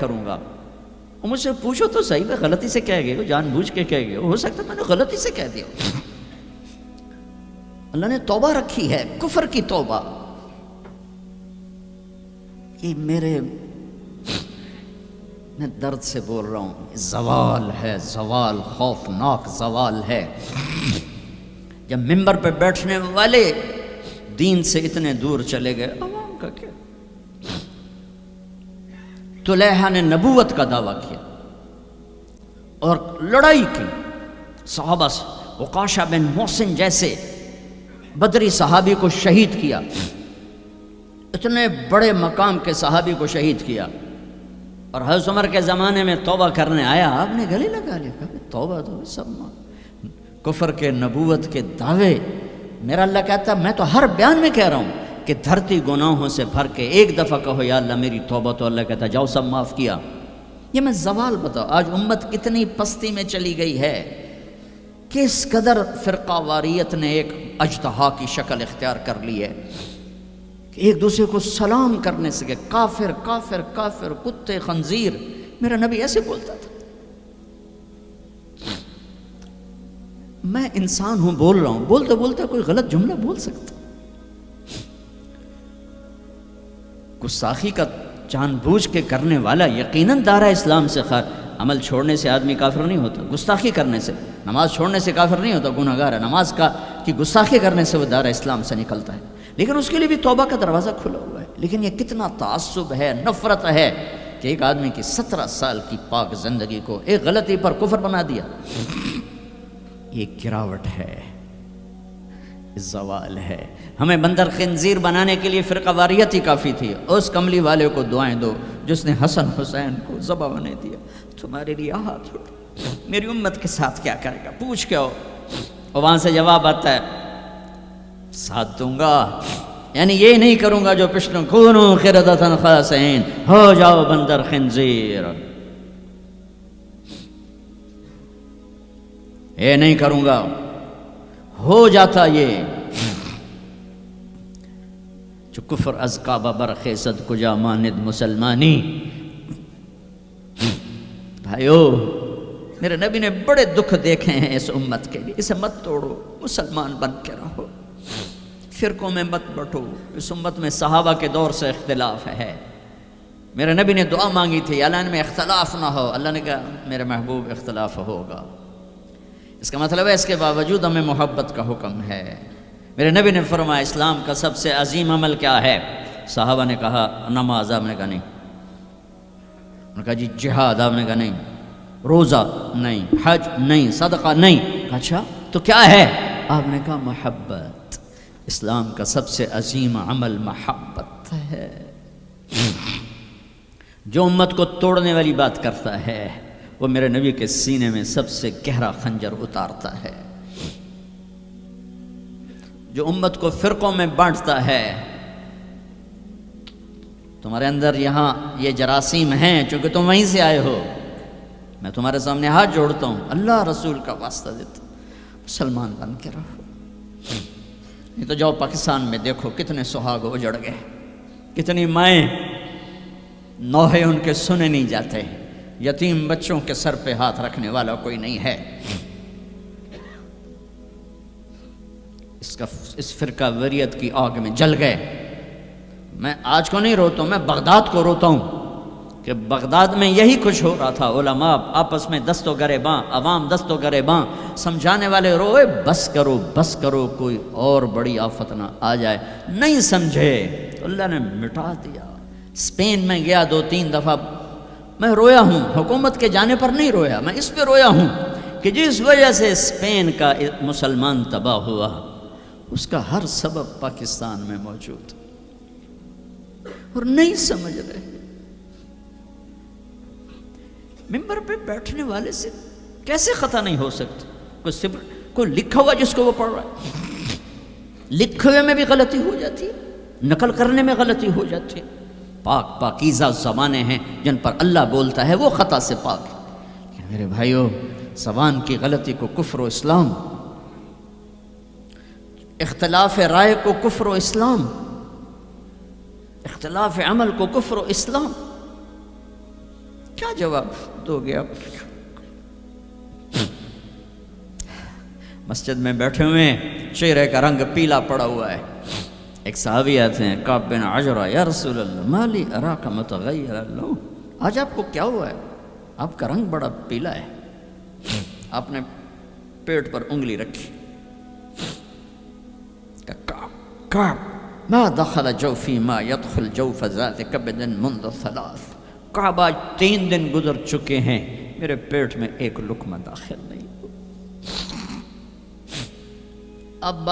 کروں گا. وہ مجھ سے پوچھو تو صحیح، میں غلطی سے کہہ گئے ہو، جان بوجھ کے کہہ گئے ہو سکتا ہے میں نے غلطی سے کہہ دیا. اللہ نے توبہ رکھی ہے، کفر کی توبہ. یہ میں درد سے بول رہا ہوں، زوال ہے، زوال خوفناک زوال ہے. جب ممبر پہ بیٹھنے والے دین سے اتنے دور چلے گئے، عوام کا کیا؟ طلحہ نے نبوت کا دعویٰ کیا اور لڑائی کی صحابہ سے. عکاشہ بن محسن جیسے بدری صحابی کو شہید کیا، اتنے بڑے مقام کے صحابی کو شہید کیا. اور حضرت عمر کے زمانے میں توبہ کرنے آیا، آپ نے گلے لگا لیا، توبہ تو سب کفر کے نبوت کے دعوے. میرا اللہ کہتا میں تو ہر بیان میں کہہ رہا ہوں کہ دھرتی گناہوں سے بھر کے ایک دفعہ کہو یا اللہ میری توبہ، تو اللہ کہتا جاؤ سب معاف کیا. یہ میں زوال بتاؤ. آج امت کتنی پستی میں چلی گئی ہے، کس قدر فرقہ واریت نے ایک اجتہا کی شکل اختیار کر لی ہے کہ ایک دوسرے کو سلام کرنے سے کہ کافر کافر کافر، کتے خنزیر. میرا نبی ایسے بولتا تھا. میں انسان ہوں، بول رہا ہوں، بولتے بولتے کوئی غلط جملہ بول سکتا. گستاخی کا جان بوجھ کے کرنے والا یقیناً دائرہ اسلام سے عمل چھوڑنے سے آدمی کافر نہیں ہوتا، گستاخی کرنے سے، نماز چھوڑنے سے کافر نہیں ہوتا، گناہ گار ہے. نماز کی گستاخی کرنے سے وہ دائرہ اسلام سے نکلتا ہے، لیکن اس کے لیے بھی توبہ کا دروازہ کھلا ہوا ہے. لیکن یہ کتنا تعصب ہے، نفرت ہے کہ ایک آدمی کی 17 سال کی پاک زندگی کو ایک غلطی پر کفر بنا دیا. یہ گراوٹ ہے، زوال ہے. ہمیں بندر خنزیر بنانے کے لیے فرقہ واریت ہی کافی تھی. اس کملی والے کو دعائیں دو جس نے حسن حسین کو ذبح بنا دیا. تمہارے لیے ہاتھ اٹھ، میری امت کے ساتھ کیا کرے گا پوچھ کے ہو. اور وہاں سے جواب آتا ہے ساتھ دوں گا، یعنی یہ نہیں کروں گا جو پشتوں کونو قردۃ خاسئین، ہو جاؤ بندر خنزیر. یہ نہیں کروں گا. ہو جاتا یہ جو کفر از کعبہ برخیزد کجا ماند مسلمانی. بھائیو، میرے نبی نے بڑے دکھ دیکھے ہیں اس امت کے لیے. اسے مت توڑو، مسلمان بن کے رہو، فرقوں میں مت بٹو. اس امت میں صحابہ کے دور سے اختلاف ہے. میرے نبی نے دعا مانگی تھی اللہ میں اختلاف نہ ہو. اللہ نے کہا میرے محبوب اختلاف ہوگا. اس کا مطلب ہے اس کے باوجود ہمیں محبت کا حکم ہے. میرے نبی نے فرمایا اسلام کا سب سے عظیم عمل کیا ہے؟ صحابہ نے کہا نماز. آپ نے کہا نہیں. انہوں نے کہا جی جہاد. آپ نے کہا نہیں. روزہ نہیں. حج نہیں. صدقہ نہیں. اچھا تو کیا ہے؟ آپ نے کہا محبت. اسلام کا سب سے عظیم عمل محبت ہے. جو امت کو توڑنے والی بات کرتا ہے وہ میرے نبی کے سینے میں سب سے گہرا خنجر اتارتا ہے. جو امت کو فرقوں میں بانٹتا ہے، تمہارے اندر یہاں یہ جراثیم ہیں چونکہ تم وہیں سے آئے ہو. میں تمہارے سامنے ہاتھ جوڑتا ہوں، اللہ رسول کا واسطہ دیتا ہوں، مسلمان بن کے رہو. نہیں تو جاؤ پاکستان میں دیکھو کتنے سہاگ اجڑ گئے، کتنی مائیں نوحے ان کے سنے نہیں جاتے. یتیم بچوں کے سر پہ ہاتھ رکھنے والا کوئی نہیں ہے. اس فرقہ وریت کی آگ میں جل گئے. میں آج کو نہیں روتا ہوں، میں بغداد کو روتا ہوں کہ بغداد میں یہی کچھ ہو رہا تھا. علماء آپس میں دست و گریباں، عوام دست و گریباں، سمجھانے والے روئے بس کرو بس کرو کوئی اور بڑی آفت نہ آ جائے. نہیں سمجھے تو اللہ نے مٹا دیا. اسپین میں گیا 2-3 دفعہ، میں رویا ہوں. حکومت کے جانے پر نہیں رویا، میں اس پہ رویا ہوں کہ جس وجہ سے اسپین کا مسلمان تباہ ہوا اس کا ہر سبب پاکستان میں موجود اور نہیں سمجھ رہے. ممبر پہ بیٹھنے والے سے کیسے خطا نہیں ہو سکتی؟ کوئی لکھا ہوا جس کو وہ پڑھ رہا ہے، لکھے ہوئے میں بھی غلطی ہو جاتی ہے، نقل کرنے میں غلطی ہو جاتی ہے. پاکیزہ زبانیں ہیں جن پر اللہ بولتا ہے وہ خطا سے پاک ہے. لیکن میرے بھائیو، زبان کی غلطی کو کفر و اسلام، اختلاف رائے کو کفر و اسلام، اختلاف عمل کو کفر و اسلام. کیا جواب دو گے آپ؟ مسجد میں بیٹھے ہوئے ہیں، چہرے کا رنگ پیلا پڑا ہوا ہے. ایک صحابی آتے ہیں، کعب بن عجرہ، یا رسول اللہ ما لی اراک متغیر اللون، آج آپ کو کیا ہوا ہے؟ آپ کا رنگ بڑا پیلا ہے. آپ نے پیٹ پر انگلی رکھی. کعب ما دخل جوفی ما يدخل جوف ذات کبد منذ 3. کعب آج 3 دن گزر چکے ہیں، میرے پیٹ میں ایک لقمہ داخل نہیں. اب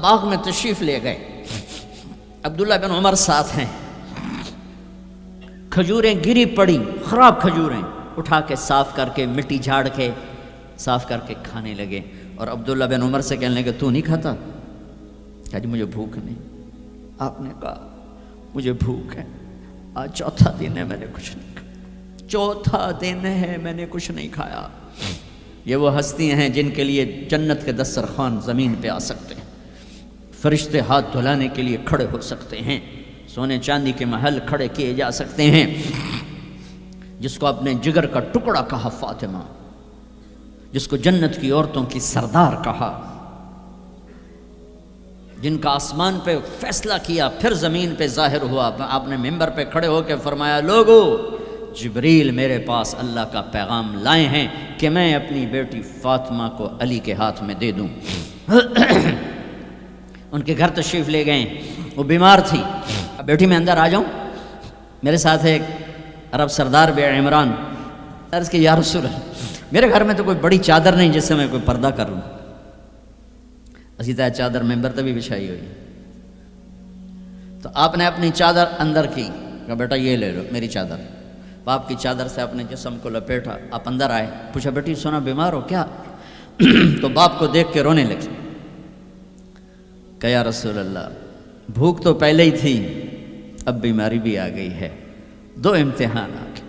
باغ میں تشریف لے گئے. عبداللہ بن عمر ساتھ ہیں. کھجوریں گری پڑی، خراب کھجوریں، اٹھا کے صاف کر کے مٹی جھاڑ کے صاف کر کے کھانے لگے. اور عبداللہ بن عمر سے کہنے لگے تو نہیں کھاتا؟ کہا جی مجھے بھوک نہیں. آپ نے کہا مجھے بھوک ہے، آج 4تھا دن ہے میں نے کچھ نہیں کھایا، 4تھا دن ہے میں نے کچھ نہیں کھایا. یہ وہ ہستیاں ہیں جن کے لیے جنت کے دسترخوان زمین پہ آ سکتے ہیں، فرشتے ہاتھ دھلانے کے لیے کھڑے ہو سکتے ہیں، سونے چاندی کے محل کھڑے کیے جا سکتے ہیں. جس کو اپنے جگر کا ٹکڑا کہا فاطمہ، جس کو جنت کی عورتوں کی سردار کہا، جن کا آسمان پہ فیصلہ کیا پھر زمین پہ ظاہر ہوا. آپ نے ممبر پہ کھڑے ہو کے فرمایا لوگو جبریل میرے پاس اللہ کا پیغام لائے ہیں کہ میں اپنی بیٹی فاطمہ کو علی کے ہاتھ میں دے دوں. ان کے گھر تشریف لے گئے، وہ بیمار تھی. بیٹی میں اندر آ جاؤں؟ میرے ساتھ ایک عرب سردار بے عمران. عرض کہ یا رسول اللہ میرے گھر میں تو کوئی بڑی چادر نہیں جس سے میں کوئی پردہ کر لوں. اسی طرح چادر ممبر تے بھی بچھائی ہوئی. تو آپ نے اپنی چادر اندر کی، کہا بیٹا یہ لے لو میری چادر. باپ کی چادر سے اپنے جسم کو لپیٹا. آپ اندر آئے، پوچھا بیٹی سونا بیمار ہو کیا؟ تو باپ کو دیکھ کے رونے لگی. کہا یا رسول اللہ بھوک تو پہلے ہی تھی، اب بیماری بھی آ گئی ہے، 2 امتحان آ گئے.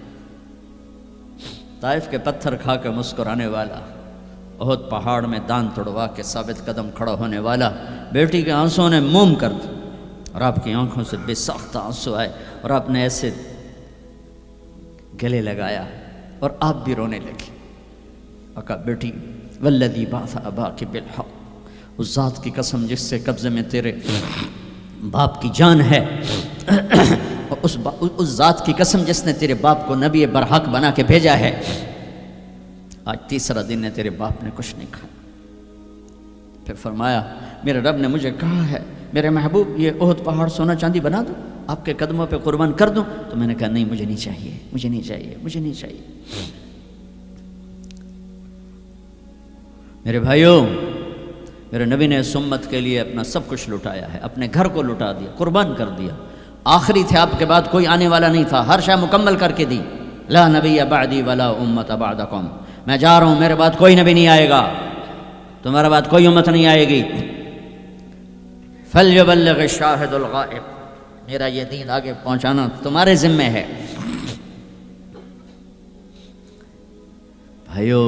طائف کے پتھر کھا کے مسکرانے والا، احد پہاڑ میں دان توڑوا کے ثابت قدم کھڑا ہونے والا، بیٹی کے آنسوں نے موم کر دی اور آپ کی آنکھوں سے بے ساختہ آنسو آئے اور آپ نے ایسے گلے لگایا اور آپ بھی رونے لگی. اور کہا بیٹی والذی بعث اباک بالحق، اس ذات کی قسم جس سے قبضے میں تیرے باپ کی جان ہے، اور اس ذات کی قسم جس نے تیرے باپ کو نبی برحق بنا کے بھیجا ہے، آج 3 دن ہے تیرے باپ نے کچھ نہیں کھایا. پھر فرمایا میرے رب نے مجھے کہا ہے میرے محبوب یہ احد پہاڑ سونا چاندی بنا دوں، آپ کے قدموں پہ قربان کر دوں. تو میں نے کہا نہیں مجھے نہیں چاہیے، مجھے نہیں چاہیے، مجھے نہیں چاہیے. میرے بھائیوں، میرے نبی نے اس امت کے لیے اپنا سب کچھ لٹایا ہے، اپنے گھر کو لٹا دیا، قربان کر دیا. آخری تھے، آپ کے بعد کوئی آنے والا نہیں تھا، ہر شے مکمل کر کے دی. لا نبی بعدی ولا امت بعدکم، میں جا رہا ہوں، میرے بعد کوئی نبی نہیں آئے گا، تمہارے بعد کوئی امت نہیں آئے گی. فلیبلغ الشاہد الغائب، میرا یہ دین آگے پہنچانا تمہارے ذمہ ہے. بھائیو،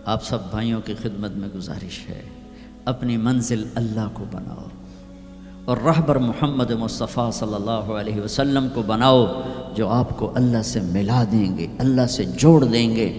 آپ سب بھائیوں کی خدمت میں گزارش ہے، اپنی منزل اللہ کو بناؤ اور رہبر محمد مصطفیٰ صلی اللہ علیہ وسلم کو بناؤ، جو آپ کو اللہ سے ملا دیں گے، اللہ سے جوڑ دیں گے.